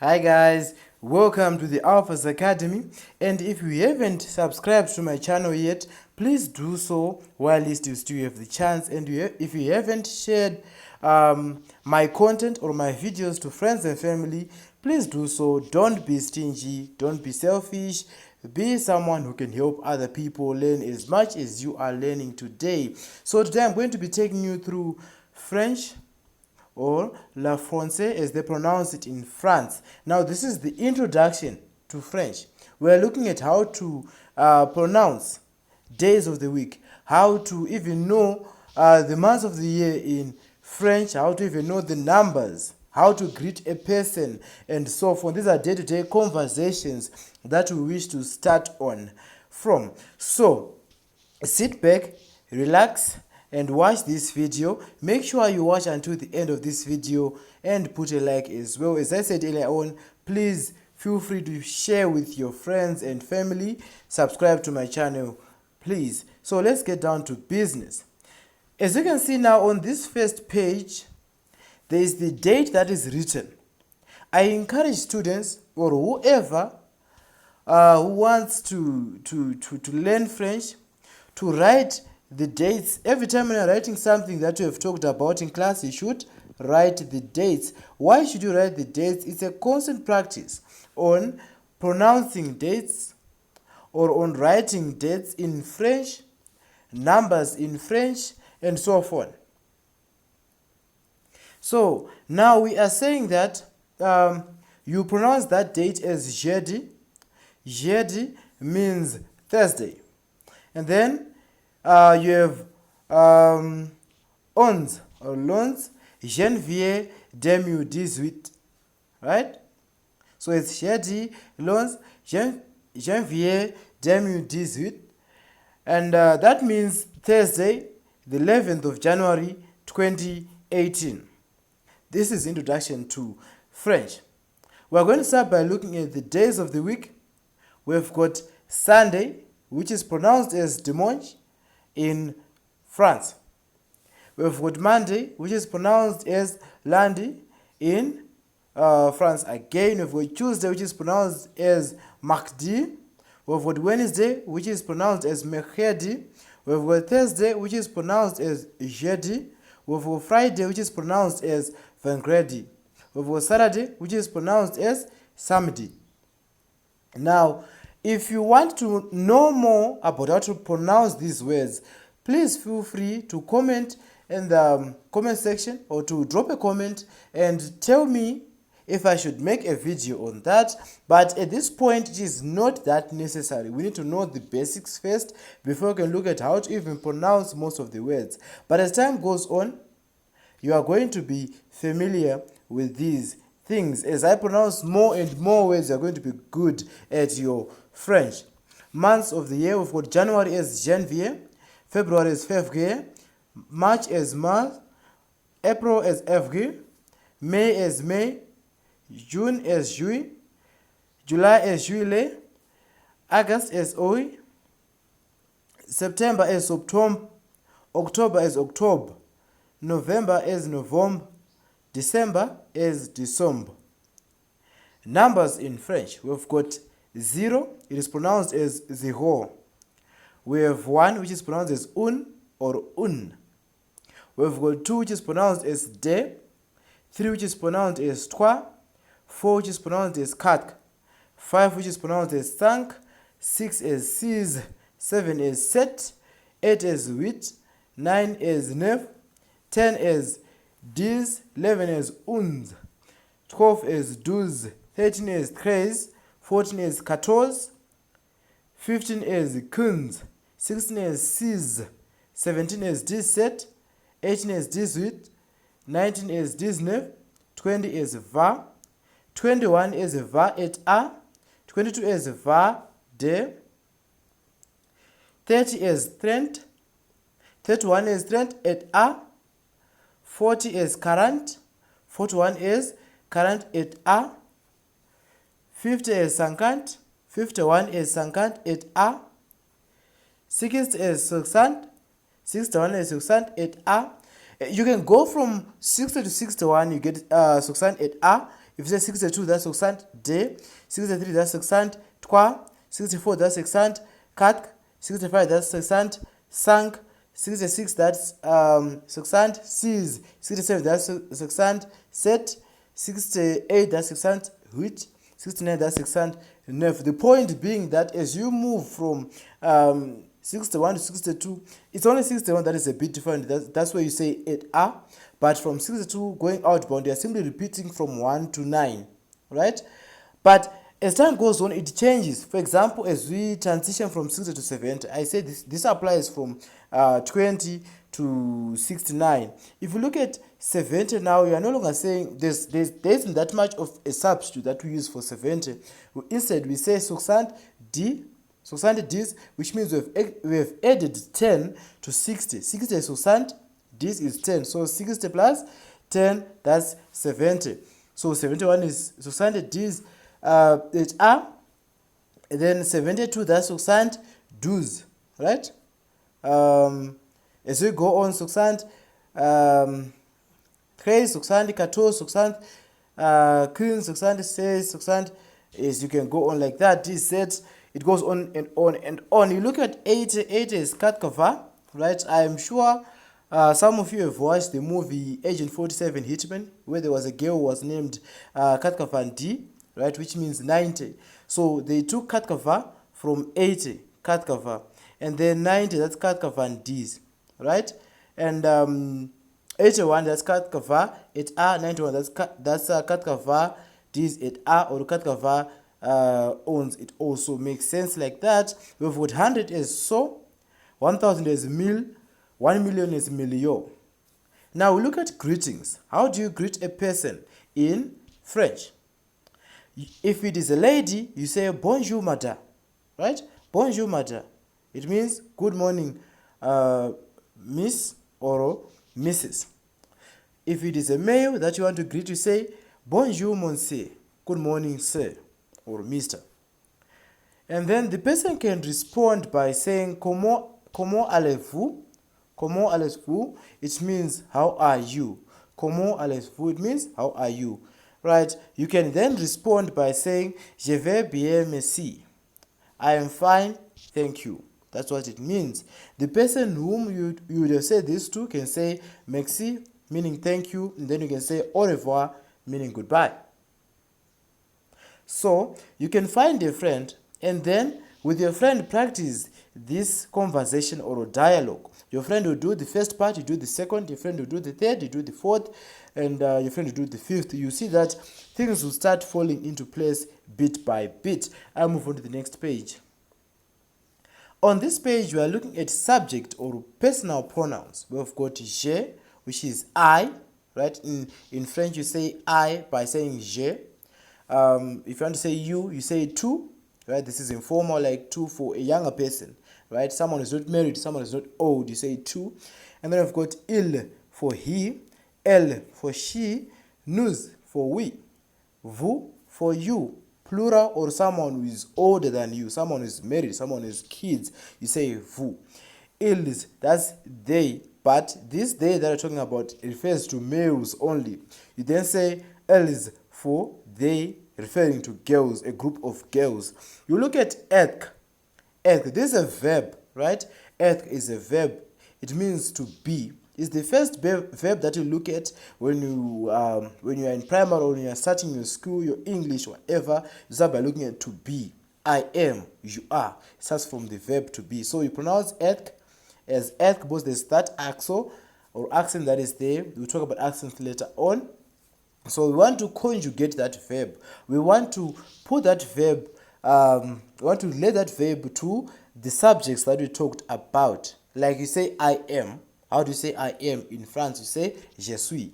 Hi guys, welcome to the Alphas Academy, and if you haven't subscribed to my channel yet, please do so while you still have the chance. And if you haven't shared my content or my videos to friends and family, please do so. Don't be stingy, don't be selfish, be someone who can help other people learn as much as you are learning today. So today I'm going to be taking you through French, or la français as they pronounce it in France. Now this is the introduction to French. We're looking at how to pronounce days of the week, how to even know the months of the year in French, how to even know the numbers, how to greet a person, and so forth. These are day-to-day conversations that we wish to start on from. So sit back, relax, and watch this video. Make sure you watch until the end of this video and put a like as well. As I said earlier on, please feel free to share with your friends and family. Subscribe to my channel, please. So let's get down to business. As you can see now on this first page, there is the date that is written. I encourage students or whoever who wants to learn French to write the dates. Every time when you're writing something that you have talked about in class, you should write the dates. Why should you write the dates? It's a constant practice on pronouncing dates or on writing dates in French, numbers in French, and so forth. So now we are saying that you pronounce that date as jeudi. Jeudi means Thursday. And then you have onze or luns, janvier 2018, right? So it's jeudi, luns, janvier 2018, and that means Thursday, the 11th of January 2018. This is introduction to French. We're going to start by looking at the days of the week. We've got Sunday, which is pronounced as dimanche in France. We've got Monday, which is pronounced as lundi in France. Again, we've got Tuesday, which is pronounced as mardi. We've got Wednesday, which is pronounced as mercredi. We've got Thursday, which is pronounced as jeudi. We've got Friday, which is pronounced as vendredi. We've got Saturday, which is pronounced as samedi. Now, if you want to know more about how to pronounce these words, please feel free to comment in the comment section or to drop a comment and tell me if I should make a video on that. But at this point, it is not that necessary. We need to know the basics first before we can look at how to even pronounce most of the words. But as time goes on, you are going to be familiar with these things. As I pronounce more and more words, you are going to be good at your French. Months of the year, we've got January as janvier, February as février, March as mars, April as avril, May as mai, June as juillet, July as juillet, August as août, September as septembre, October as octobre, November as novembre, December as décembre. Numbers in French, we've got 0, it is pronounced as zéro. We have 1, which is pronounced as un or un. We've got 2, which is pronounced as de, 3, which is pronounced as trois, 4, which is pronounced as quatre, 5, which is pronounced as cinq, 6 as six, 7 as sept, 8 as huit, 9 as neuf, 10 as dix, 11 as onze, 12 as douze, 13 as treize, 14 as quatorze, 15 as quinze, 16 as seize, 17 as 17, 18 as 18, 19 as 19, 20 as 20, 21 as 20 et a, 22 as 20 de, 30 as 30, 31 as 30 et a, 40 as 40, 41 as 40 et a, 50 as 50, 51 as 50 et a, 60 as 60, 61 as 60 et a. You can go from 60 to 61, you get 60 et a. If you say 62, that's accent de. 63, that's accent twa. 64, that's accent kat. 65, that's accent sank. 66, that's accent sees. 67, that's accent set. 68, that's accent which. 69, that's accent neuf. The point being that as you move from 61 to 62, it's only 61 that is a bit different. That's where you say it are. But from 62 going outbound, you're simply repeating from 1 to 9, right? But as time goes on, it changes. For example, as we transition from 60 to 70, I say this applies from 20 to 69. If you look at 70 now, you are no longer saying there isn't that much of a substitute that we use for 70. Instead, we say soixante dix, which means we have added 10 to 60. 60 is soixante, this is 10. So 60 plus 10, that's 70. So 71 is soixante dix HR. And then 72, that's soixante douze, right? As we go on, soixante 13, soixante 14, soixante 15, soixante 16, soixante, as you can go on like that. This set, it goes on and on and on. You look at 80, 80 is cat cover, right? I am sure some of you have watched the movie Agent 47 Hitman, where there was a girl who was named Katkavan D, right, which means 90. So they took Katkavan from 80, Katkavan, and then 90, that's Katkavan D's, right? And 81, that's Katkavan it R. 91, that's Katkavan D's it R, or Katkavan owns. It also makes sense like that. We've got 100 as so, 1000 as mil, 1 million is million. Now we look at greetings. How do you greet a person in French? If it is a lady, you say bonjour madame, right? Bonjour madame. It means good morning, miss or Mrs. If it is a male that you want to greet, you say bonjour monsieur, good morning sir or mister. And then the person can respond by saying comment allez-vous? Comment allez-vous? It means how are you? Comment allez-vous? It means how are you? Right? You can then respond by saying je vais bien merci. I am fine, thank you. That's what it means. The person whom you would have said this to can say merci, meaning thank you, and then you can say au revoir, meaning goodbye. So you can find a friend, and then with your friend practice this conversation or dialogue. Your friend will do the first part, you do the second, your friend will do the third, you do the fourth, and your friend will do the fifth. You see that things will start falling into place bit by bit. I'll move on to the next page. On this page, we are looking at subject or personal pronouns. We've got je, which is I, right? In French, you say I by saying je. If you want to say you say tu, right? This is informal, like tu for a younger person, right? Someone is not married, someone is not old, you say tu. And then I've got il for he, elle for she, nous for we, vous for you, plural or someone who is older than you, someone who is married, someone who has kids, you say vous. Ils, that's they, but this they that I'm talking about refers to males only. You then say elles for they, referring to girls, a group of girls. You look at être. Être, this is a verb, right? Être is a verb. It means to be. It's the first verb that you look at when you are in primary or when you are starting your school, your English, whatever. You start by looking at to be. I am, you are. It starts from the verb to be. So you pronounce être as être because there's that accent or accent that is there. We'll talk about accents later on. So we want to conjugate that verb. We want to put that verb, we want to relate that verb to the subjects that we talked about. Like you say I am. How do you say I am? In France, you say je suis.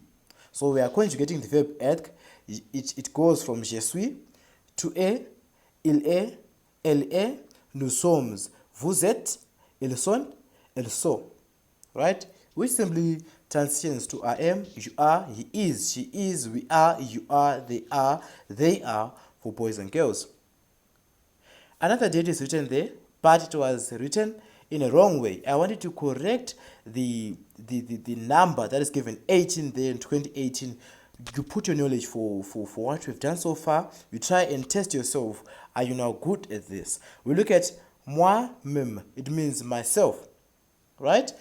So we are conjugating the verb être. It goes from je suis to est, il est, elle est, nous sommes, vous êtes, ils sont, elles sont. Right? Which simply transitions to I am, you are, he is, she is, we are, you are, they are for boys and girls. Another date is written there, but it was written in a wrong way. I wanted to correct the number that is given 18 there in 2018 you put your knowledge for what you've done so far. You try and test yourself. Are you now good at this? We look at moi-même. It means myself, right?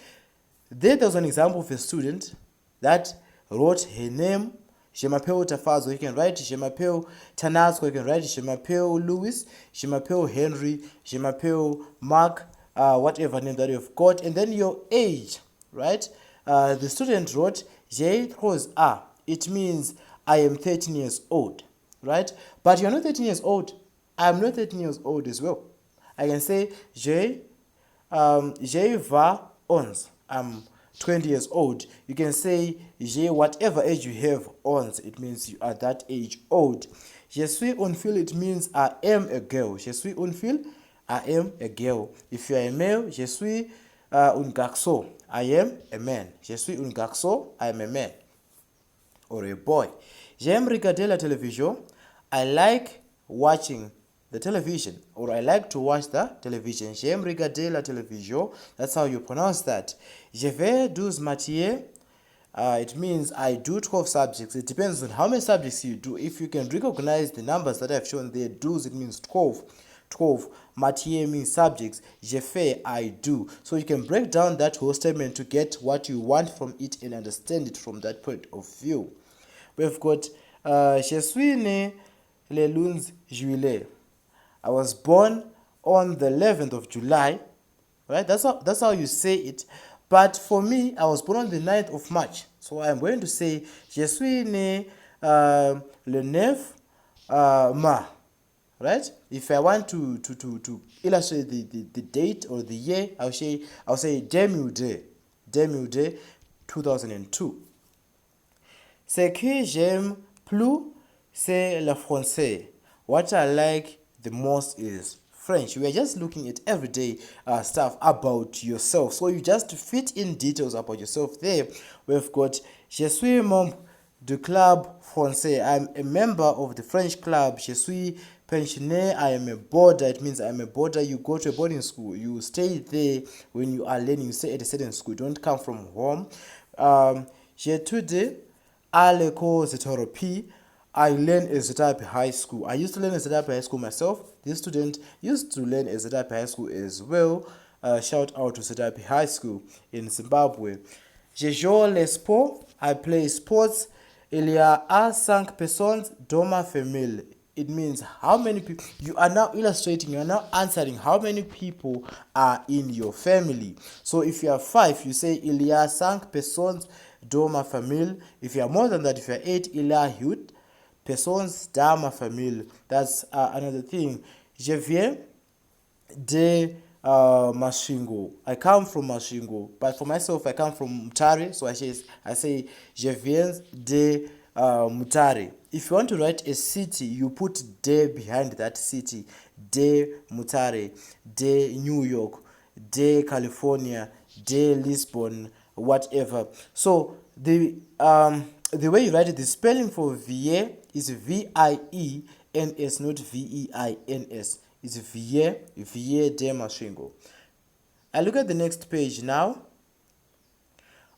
There's an example of a student that wrote her name. Je m'appelle Tafazo. You can write Je m'appelle Tanasco. You can write Je m'appelle Louis. Je m'appelle Henry. Je m'appelle Mark. Whatever name that you've got. And then your age, right? The student wrote J'ai 13 ans. It means I am 13 years old, right? But you're not 13 years old. I'm not 13 years old as well. I can say J'ai 20 ans. I'm 20 years old. You can say j'ai whatever age you have ons. It means you are that age old. Je suis une fille. It means I am a girl. Je suis une fille. I am a girl. If you are a male, je suis un garçon. I am a man. Je suis un garçon. I am a man or a boy. J'aime regarder la télévision. I like watching the television, or I like to watch the television. J'aime regarder la télévision. That's how you pronounce that. Je vais 12 matières. It means I do 12 subjects. It depends on how many subjects you do. If you can recognize the numbers that I've shown there, 12, it means 12. 12. Matière means subjects. Je fais, I do. So you can break down that whole statement to get what you want from it and understand it from that point of view. We've got Je suis né le 11 juillet. I was born on the 11th of July, right? That's how you say it. But for me, I was born on the 9th of March. So I'm going to say, Je suis né le 9 mars, right? If I want to illustrate the date or the year, I'll say Demi-Day, 2002. Ce que j'aime plus, c'est le français. What I like the most is French. We are just looking at everyday stuff about yourself. So you just fit in details about yourself there. We've got Je suis membre du club français. I'm a member of the French club. Je suis pensionnaire. I am a boarder. It means I'm a boarder. You go to a boarding school. You stay there when you are learning. You stay at a certain school. You don't come from home. J'étudie à l'école Zetoropie. I learn at Zetape High School. I used to learn at Zetape High School myself. This student used to learn at Zetape High School as well. Shout out to Zetape High School in Zimbabwe. Je joue les sports. I play sports. Il y a 5 personnes dans ma famille. It means how many people. You are now illustrating, you are now answering how many people are in your family. So if you are 5, you say il y a 5 personnes dans ma famille. If you are more than that, if you are 8, il y a 8 personnes dans ma famille. That's another thing. Je viens de Mashingo. I come from Mashingo. But for myself, I come from Mutare. So I say je viens de Mutare. If you want to write a city, you put de behind that city. De Mutare, de New York, de California, de Lisbon, whatever. So the way you write it, the spelling for vie is V-I-E-N-S, not V-E-I-N-S. It's vie de Mashingo. I look at the next page now.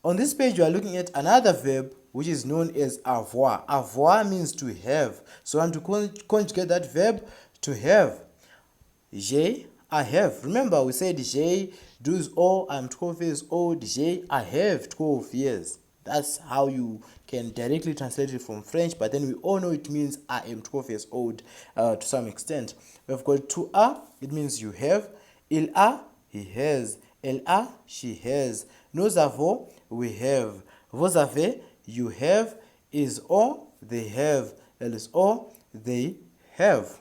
On this page, you are looking at another verb which is known as avoir. Avoir means to have. So I want to conjugate that verb to have. J'ai, I have. Remember, we said j'ai 12 ans, I'm 12 years old. J'ai, I have 12 years. That's how you can directly translate it from French, but then we all know it means I am 12 years old to some extent. We've got tu as, it means you have. Il a, he has. Elle a, she has. Nous avons, we have. Vous avez, you have. Ils ont, they have. Elles ont, they have.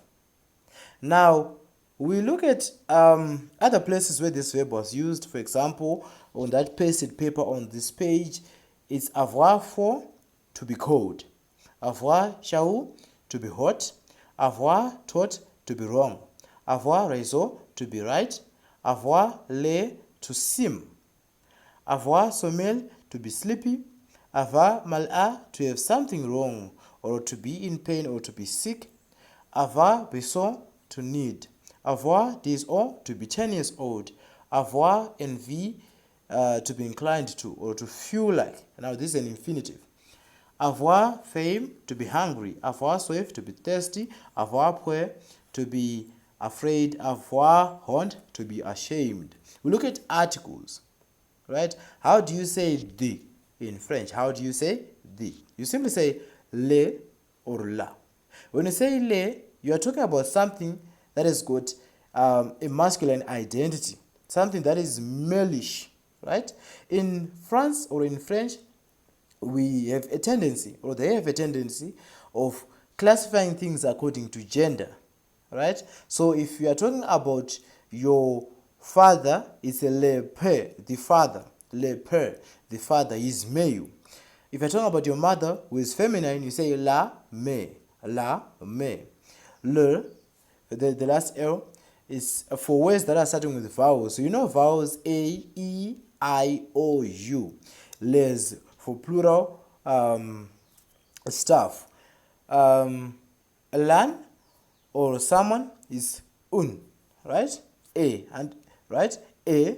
Now, we look at other places where this verb was used. For example, on that pasted paper on this page, it's avoir for, to be cold. Avoir chaud, to be hot. Avoir tort, to be wrong. Avoir raison, to be right. Avoir l'air, to seem. Avoir sommeil, to be sleepy. Avoir malade, to have something wrong, or to be in pain, or to be sick. Avoir besoin, to need. Avoir des ans, to be 10 years old. Avoir envie, to be inclined to, or to feel like. Now this is an infinitive. Avoir faim, to be hungry. Avoir soif, to be thirsty. Avoir peur, to be afraid. Avoir honte, to be ashamed. We look at articles, right? How do you say the in French? How do you say the? You simply say le or la. When you say le, you are talking about something that has got a masculine identity, something that is malish, right? In France or in French, we have a tendency, or they have a tendency, of classifying things according to gender, right? So if you are talking about your father, it's a le père, the father. Le père, the father, is male. If you're talking about your mother, who is feminine, you say la mère. La mère. Le, the last L, is for words that are starting with vowels. So you know vowels A, E, I, O, U. Les for plural stuff. Lan or someone is un, right? A, and right? A,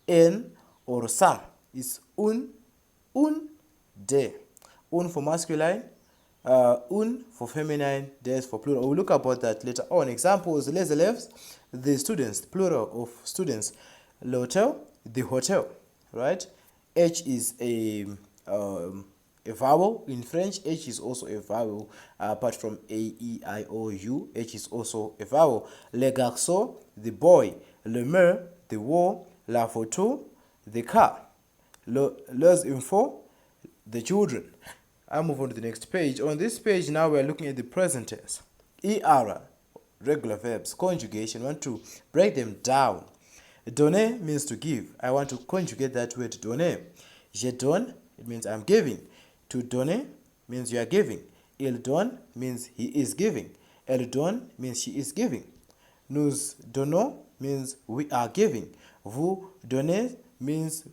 n or some is un, de. Un for masculine, un for feminine, des for plural. We'll look about that later on. Examples: les élèves, the students, plural of students. L'hôtel, the hotel, right? H is a vowel in French. H is also a vowel. Apart from A, E, I, O, U, H is also a vowel. Le garçon, the boy. Le mur, the wall. La photo, the car. Les enfants, the children. I'll move on to the next page. On this page now we're looking at the present tense. ER, regular verbs, conjugation. I want to break them down. Donner means to give. I want to conjugate that word donner. Je donne, it means I'm giving. To donner means you are giving. Il donne means he is giving. Elle donne means she is giving. Nous donnons means we are giving. Vous donnez means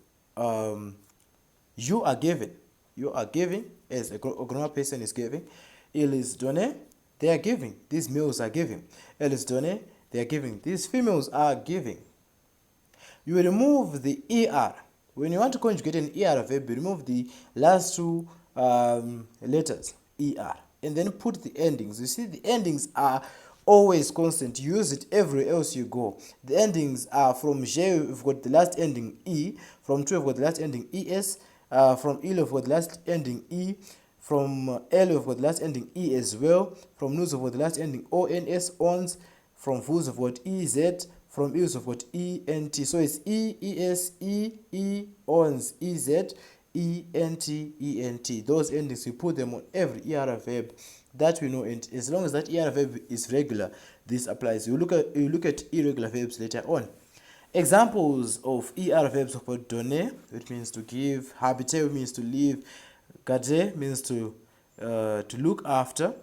you are giving. You are giving as a grown person is giving. Il is donné, they are giving. These males are giving. Elle is donné, they are giving. These females are giving. You will remove the ER. When you want to conjugate an ER verb, you remove the last two letters, ER, and then put the endings. You see, the endings are always constant. You use it everywhere else you go. The endings are from J, we've got the last ending E. From 2, we've got the last ending ES. From Il, we've got the last ending E. From L, we've got the last ending E as well. From Nous, we've got the last ending ONS, ONS. From Vus, we've got EZ. From Ils, we've got ENT. So it's E, ES, E, ONS, EZ, ENT, ENT. Those endings, we put them on every ER verb that we know, and as long as that ER verb is regular, this applies. You look at irregular verbs later on. Examples of ER verbs about donner, it means to give. Habiter means to live. Garder means to look after.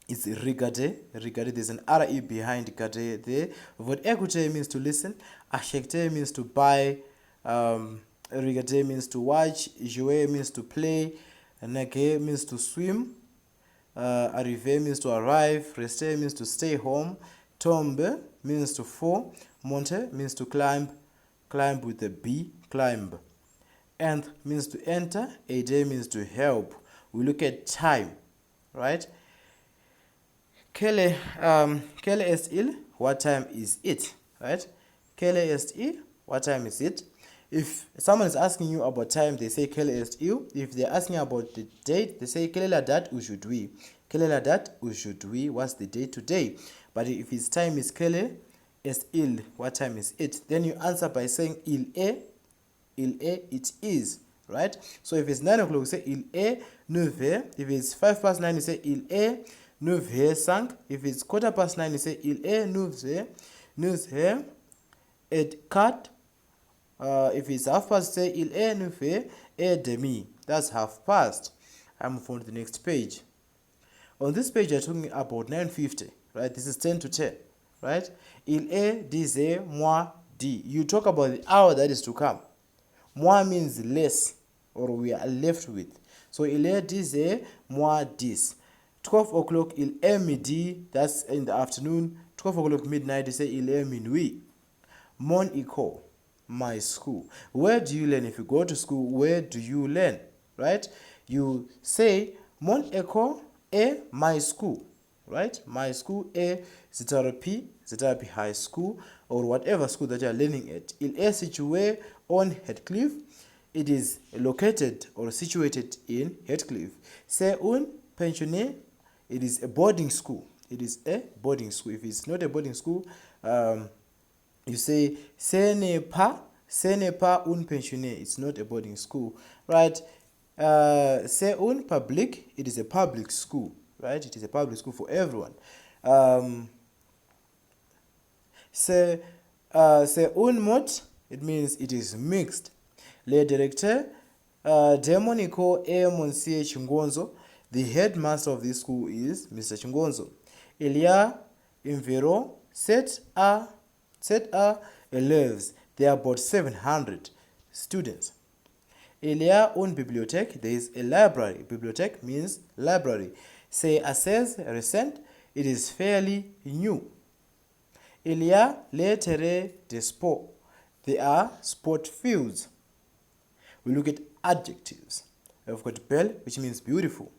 It's regarder. There's an RE behind garder there. But écouter means to listen. Acheter means to buy. Regarder means to watch. Jouer means to play. Nager means to swim. Arriver means to arrive. Rester means to stay home. Tomber means to fall. Monter means to climb. Climb with a B, climb. Ent means to enter. Aider means to help. We look at time, right? Quelle est-il? What time is it? Right? Quelle est-il? What time is it? If someone is asking you about time, they say quelle est-il. If they're asking about the date, they say quelle est la date aujourd'hui? Quelle est la date aujourd'hui? What's the date today? But if his time is quelle est-il? What time is it? Then you answer by saying il est, it is. Right? So if it's 9 o'clock, you say il est 9h. If it's 5 past 9, you say il est 9h05. If it's 9:15, you say il est 9h et 4. If it's half past, say il est 9h30. That's half past. I move on to the next page. On this page, you're talking about 9:50, right? This is 10 to 10, right? Il est 10h moins 10. You talk about the hour that is to come. Moins means less, or we are left with. So il est 10h moins 10. 12 o'clock, il est midi. That's in the afternoon. 12 o'clock midnight, you say il est minuit. Mon école, my school. Where do you learn? If you go to school, where do you learn? Right? You say Mon école est my school, right? My school est Zitarapi High School, or whatever school that you are learning at. Il est situé on Heathcliff. It is located or situated in Heathcliff. C'est un pensionnaire. It is a boarding school. It is a boarding school. If it's not a boarding school, you say ce n'est pas un pensionnaire. It's not a boarding school, right? C'est un public. It is a public school, right? It is a public school for everyone. C'est un mot. It means it is mixed. Le directeur de mon école est Monsieur Chingonzo. The headmaster of this school is Mr. Chingonzo. Il y a environ 7 élèves. There are about 700 students. Il y a une bibliothèque. There is a library. Bibliothèque means library. C'est assez récent. It is fairly new. Il y a les terrains de sport. There are sport fields. We look at adjectives. We've got belle, which means beautiful.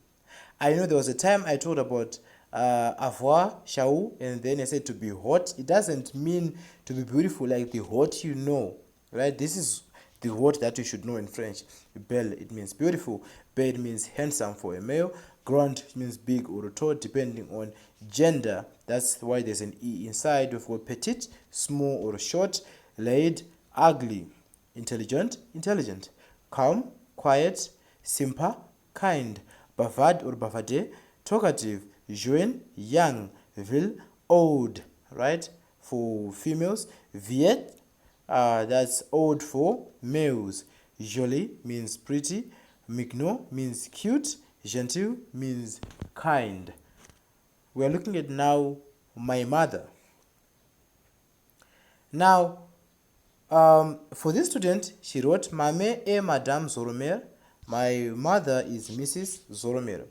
I know there was a time I talked about avoir, chaud, and then I said to be hot. It doesn't mean to be beautiful like the hot you know, right? This is the word that you should know in French. Belle, it means beautiful. Belle means handsome for a male. Grand means big or tall, depending on gender. That's why there's an E inside. We've got petite, small or short. Laid, ugly. Intelligent, intelligent. Calm, quiet. Sympa, kind. Bavard or bavade, talkative. Jeune, young. Vil, old, right? For females. Viet, that's old for males. Jolie means pretty. Mignon means cute. Gentil means kind. We are looking at now my mother. Now, for this student, she wrote, Mame et Madame Zoromer. My mother is Mrs. Zoromer.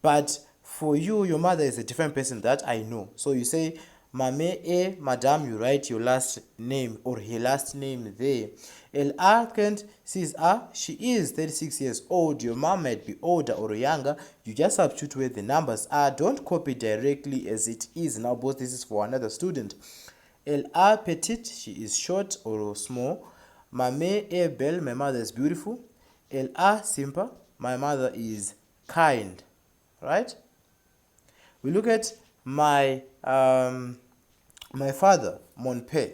But for you, your mother is a different person that I know. So you say, Mame et Madame, you write your last name or her last name there. Elle a 36 ans. She is 36 years old. Your mom might be older or younger. You just substitute where the numbers are. Don't copy directly as it is. Now, both this is for another student. Elle a petite. She is short or small. Mame est belle. My mother is beautiful. Elle a sympa. My mother is kind. Right? We look at my father, mon père.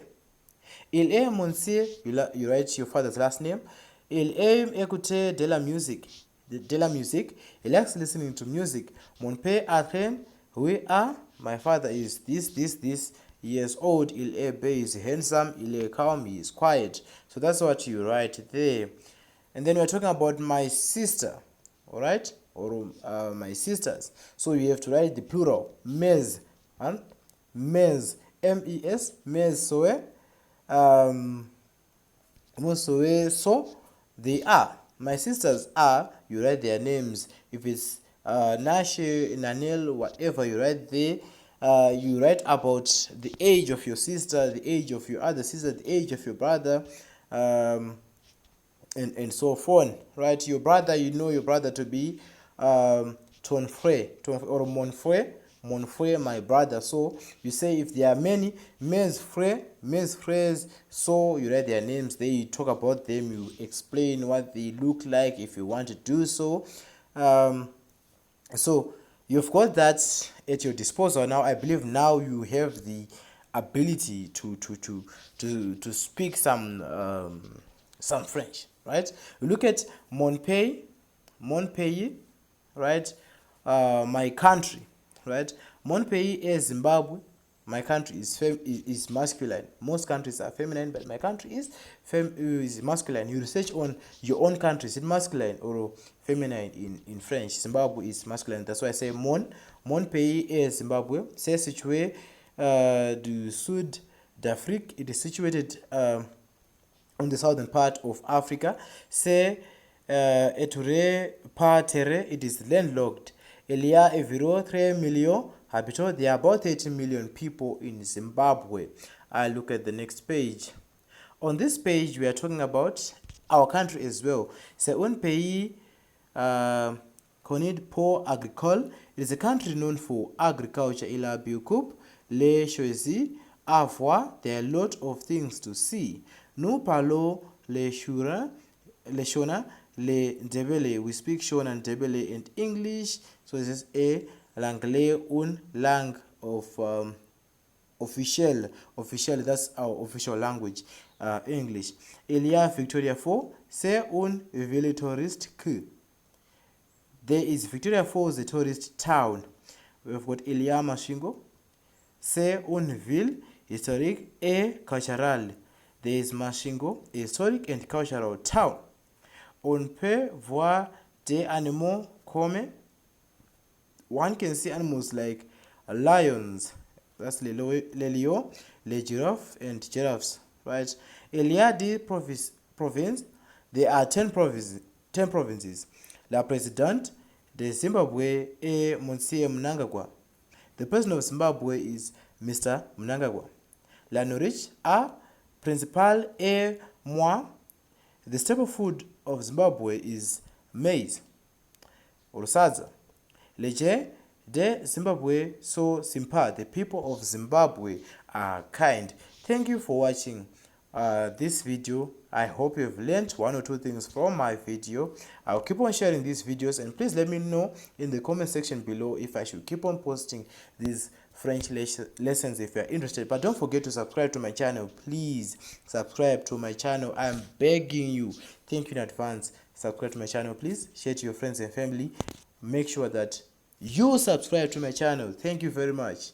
Il aime monsieur, you write your father's last name. Il aime écouter de la musique. De la musique. He likes listening to music. Mon père a we are. My father is this years old. Il est beau, is handsome. Il est calm, he is quiet. So that's what you write there. And then we're talking about my sister, all right, or my sisters. So you have to write the plural, mes, and mes, mes, mes soe, so they are. My sisters are. You write their names. If it's Nashe, Nanel, whatever you write there. You write about the age of your sister, the age of your other sister, the age of your brother, and so on, right? Your brother, you know your brother to be ton frère or mon frère, my brother. So you say if there are many mes frères, so you write their names there, you talk about them, you explain what they look like if you want to do so. So you've got that at your disposal now. I believe now you have the ability to speak some French, right? You look at mon pays, right? My country, right? Mon pays is Zimbabwe. My country is masculine. Most countries are feminine, but my country is masculine. You research on your own country. Is it masculine or feminine in French? Zimbabwe is masculine. That's why I say mon pays est Zimbabwe. C'est situé du sud d'Afrique. It is situated on the southern part of Africa. C'est étouré par terre. It is landlocked. Il y a environ 3 millions habitants. There are about 30 million people in Zimbabwe. I look at the next page. On this page, we are talking about our country as well. C'est un pays connaît pour agricole. It is a country known for agriculture. Il a beaucoup les choisi à voir. There are a lot of things to see. Nous parlons les Shona, les Ndebele. We speak Shona and Ndebele and English. So this is a l'anglais, une langue of official, that's our official language, English. Il y a Victoria Falls, c'est une ville touristique. There is Victoria Falls, the tourist town. We've got il y a Mashingo, c'est une ville historique et culturelle. There is Mashingo, a historic and cultural town. On peut voir des animaux comme, one can see animals like lions, that's les lions, les girafes and giraffes, right? Il y a 10 provinces. There are 10 provinces. La présidente de Zimbabwe est Monsieur Mnangagwa. The president of Zimbabwe is Mr. Mnangagwa. La nourriture a principal est moi. The staple food of Zimbabwe is maize or sadza. Les gens de Zimbabwe so sympa. The people of Zimbabwe are kind. Thank you for watching this video. I hope you've learned one or two things from my video. I'll keep on sharing these videos, and please let me know in the comment section below if I should keep on posting these French lessons if you're interested. But don't forget to subscribe to my channel. Please subscribe to my channel. I'm begging you. Thank you in advance. Subscribe to my channel, please. Share to your friends and family. Make sure that you subscribe to my channel. Thank you very much.